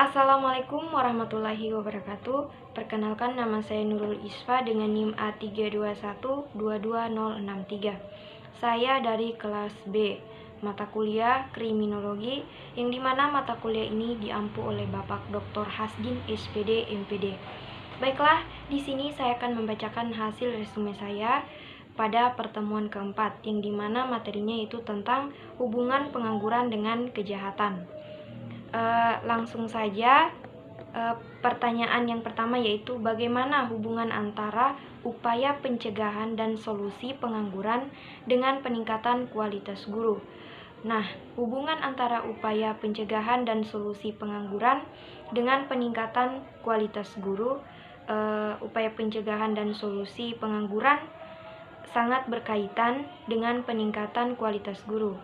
Assalamualaikum warahmatullahi wabarakatuh. Perkenalkan, nama saya Nurul Isfa dengan NIM A321222063. Saya dari kelas B, mata kuliah Kriminologi, yang dimana mata kuliah ini diampu oleh Bapak Dr. Hasdin SPD MPD. Baiklah, di sini saya akan membacakan hasil resume saya pada pertemuan keempat, yang dimana materinya itu tentang hubungan pengangguran dengan kejahatan. Langsung saja, pertanyaan yang pertama yaitu bagaimana hubungan antara upaya pencegahan dan solusi pengangguran dengan peningkatan kualitas guru. Nah, hubungan antara upaya pencegahan dan solusi pengangguran dengan peningkatan kualitas guru, upaya pencegahan dan solusi pengangguran sangat berkaitan dengan peningkatan kualitas guru.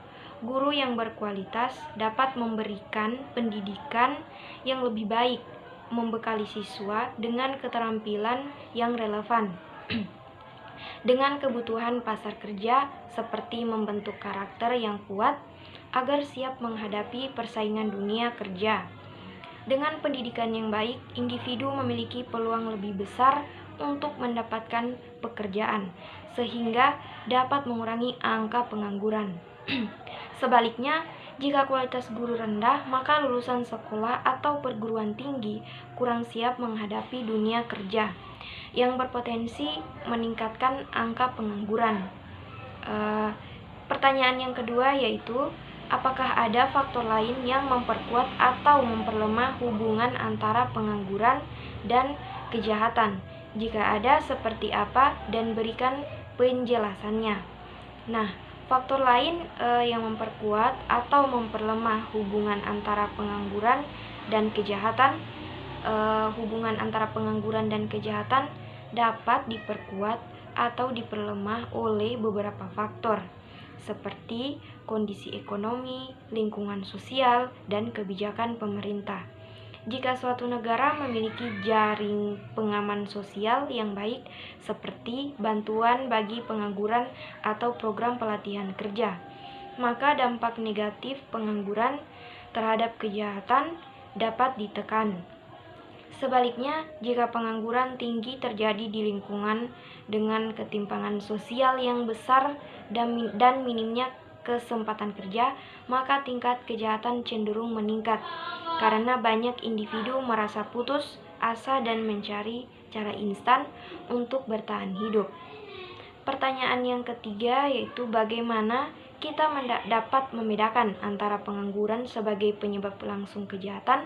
Guru yang berkualitas dapat memberikan pendidikan yang lebih baik, membekali siswa dengan keterampilan yang relevan dengan kebutuhan pasar kerja, seperti membentuk karakter yang kuat agar siap menghadapi persaingan dunia kerja. Dengan pendidikan yang baik, individu memiliki peluang lebih besar untuk mendapatkan pekerjaan, sehingga dapat mengurangi angka pengangguran. Sebaliknya, jika kualitas guru rendah, maka lulusan sekolah atau perguruan tinggi kurang siap menghadapi dunia kerja, yang berpotensi meningkatkan angka pengangguran. Pertanyaan yang kedua yaitu, apakah ada faktor lain yang memperkuat atau memperlemah hubungan antara pengangguran dan kejahatan? Jika ada, seperti apa, dan berikan penjelasannya. Nah, faktor lain yang memperkuat atau memperlemah hubungan antara pengangguran dan kejahatan, hubungan antara pengangguran dan kejahatan dapat diperkuat atau diperlemah oleh beberapa faktor, seperti kondisi ekonomi, lingkungan sosial, dan kebijakan pemerintah. Jika suatu negara memiliki jaring pengaman sosial yang baik, seperti bantuan bagi pengangguran atau program pelatihan kerja, maka dampak negatif pengangguran terhadap kejahatan dapat ditekan. Sebaliknya, jika pengangguran tinggi terjadi di lingkungan dengan ketimpangan sosial yang besar dan minimnya kesempatan kerja, maka tingkat kejahatan cenderung meningkat karena banyak individu merasa putus asa dan mencari cara instan untuk bertahan hidup. Pertanyaan yang ketiga yaitu bagaimana kita dapat membedakan antara pengangguran sebagai penyebab langsung kejahatan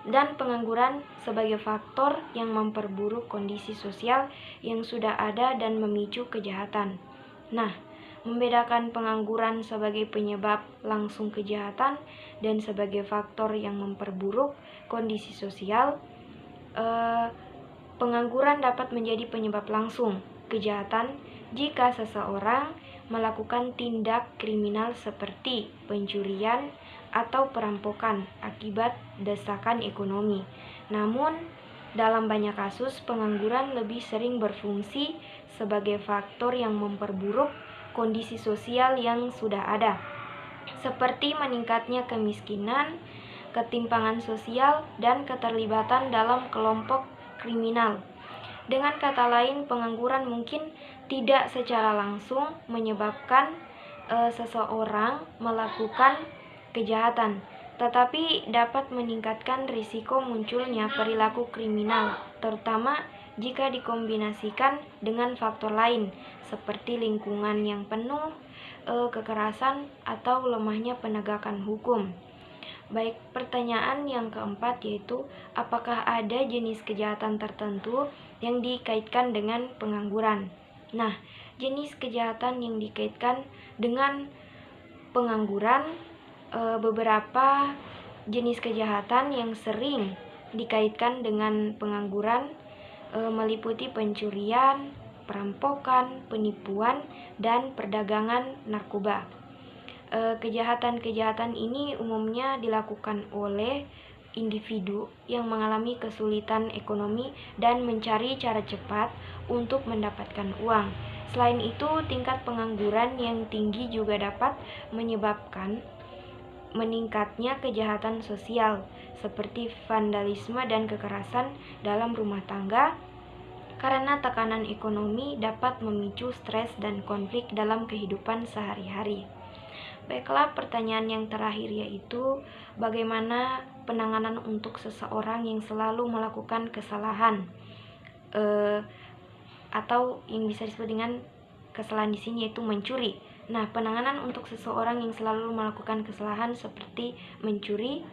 dan pengangguran sebagai faktor yang memperburuk kondisi sosial yang sudah ada dan memicu kejahatan. Nah, membedakan pengangguran sebagai penyebab langsung kejahatan dan sebagai faktor yang memperburuk kondisi sosial. Pengangguran dapat menjadi penyebab langsung kejahatan jika seseorang melakukan tindak kriminal seperti pencurian atau perampokan akibat desakan ekonomi. Namun, dalam banyak kasus, pengangguran lebih sering berfungsi sebagai faktor yang memperburuk kondisi sosial yang sudah ada, seperti meningkatnya kemiskinan, ketimpangan sosial, dan keterlibatan dalam kelompok kriminal. Dengan kata lain, pengangguran mungkin tidak secara langsung menyebabkan seseorang melakukan kejahatan, tetapi dapat meningkatkan risiko munculnya perilaku kriminal, terutama jika dikombinasikan dengan faktor lain seperti lingkungan yang penuh kekerasan atau lemahnya penegakan hukum. Baik, pertanyaan yang keempat yaitu apakah ada jenis kejahatan tertentu yang dikaitkan dengan pengangguran? Nah, jenis kejahatan yang dikaitkan dengan pengangguran, beberapa jenis kejahatan yang sering dikaitkan dengan pengangguran meliputi pencurian, perampokan, penipuan, dan perdagangan narkoba. Kejahatan-kejahatan ini umumnya dilakukan oleh individu yang mengalami kesulitan ekonomi dan mencari cara cepat untuk mendapatkan uang. Selain itu, tingkat pengangguran yang tinggi juga dapat menyebabkan meningkatnya kejahatan sosial seperti vandalisme dan kekerasan dalam rumah tangga, karena tekanan ekonomi dapat memicu stres dan konflik dalam kehidupan sehari-hari. Baiklah, pertanyaan yang terakhir yaitu bagaimana penanganan untuk seseorang yang selalu melakukan kesalahan atau yang bisa disebut dengan kesalahan di sini yaitu mencuri. Nah, penanganan untuk seseorang yang selalu melakukan kesalahan seperti mencuri,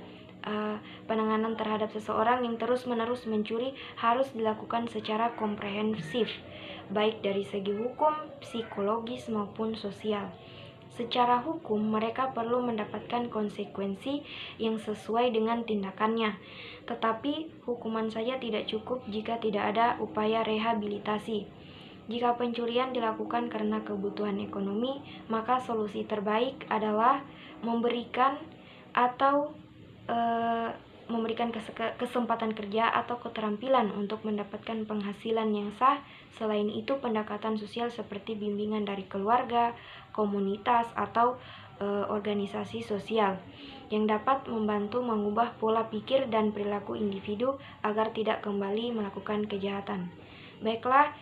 penanganan terhadap seseorang yang terus-menerus mencuri harus dilakukan secara komprehensif, baik dari segi hukum, psikologis maupun sosial. Secara hukum, mereka perlu mendapatkan konsekuensi yang sesuai dengan tindakannya. Tetapi, hukuman saja tidak cukup jika tidak ada upaya rehabilitasi. Jika pencurian dilakukan karena kebutuhan ekonomi, maka solusi terbaik adalah memberikan kesempatan kerja atau keterampilan untuk mendapatkan penghasilan yang sah. Selain itu, pendekatan sosial seperti bimbingan dari keluarga, komunitas, atau organisasi sosial yang dapat membantu mengubah pola pikir dan perilaku individu agar tidak kembali melakukan kejahatan. Baiklah,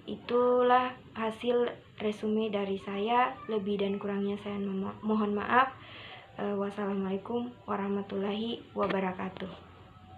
itulah hasil resume dari saya. Lebih dan kurangnya saya mohon maaf. Wassalamualaikum warahmatullahi wabarakatuh.